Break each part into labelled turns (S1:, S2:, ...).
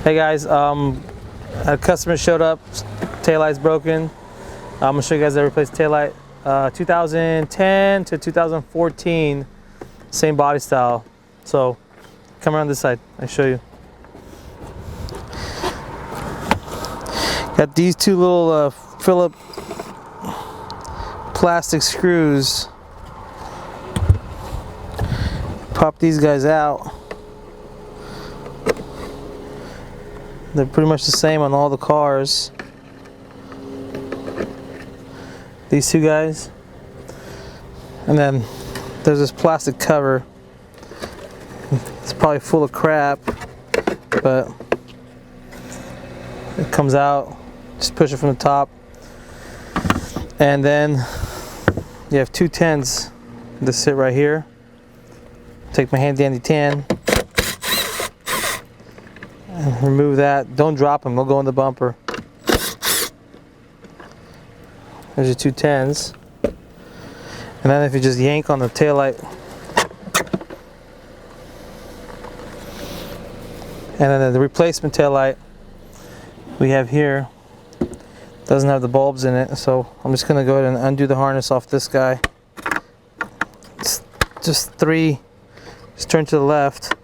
S1: Hey guys, a customer showed up, taillight's broken. I'm gonna show you guys how to replace taillight. 2010 to 2014, same body style. So come around this side, I'll show you. Got these two little Phillips plastic screws. Pop these guys out. They're pretty much the same on all the cars. These two guys. And then there's this plastic cover. It's probably full of crap, but it comes out. Just push it from the top. And then you have two 10s that sit right here. Take my handy dandy 10 and remove that. Don't drop them, they'll go in the bumper. There's your two 10s. And then if you just yank on the taillight, and then the replacement taillight we have here doesn't have the bulbs in it, so I'm just going to go ahead and undo the harness off this guy. It's just three, just turn to the left,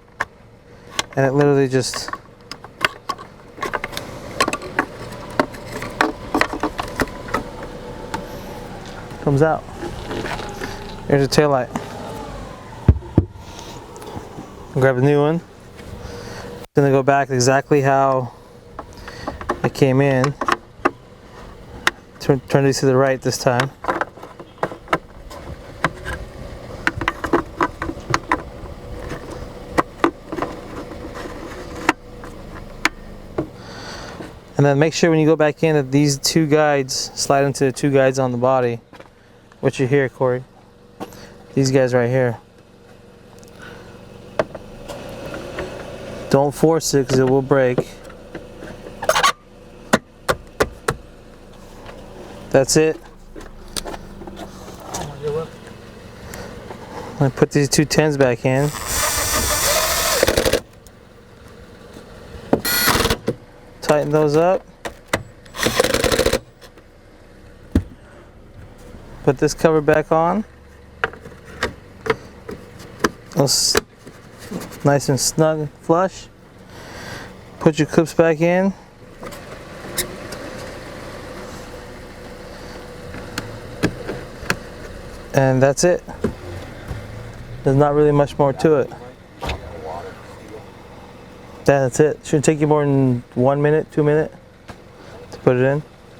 S1: and it literally just comes out. Here's a taillight. Grab a new one. Gonna go back exactly how it came in. Turn these to the right this time. And then make sure when you go back in that these two guides slide into the two guides on the body. What you hear, Corey? These guys right here. Don't force it because it will break. That's it. I'm going to put these two 10s back in. Tighten those up. Put this cover back on. Nice and snug and flush. Put your clips back in. And that's it. There's not really much more to it. That's it. Shouldn't take you more than 1 minute, 2 minutes to put it in.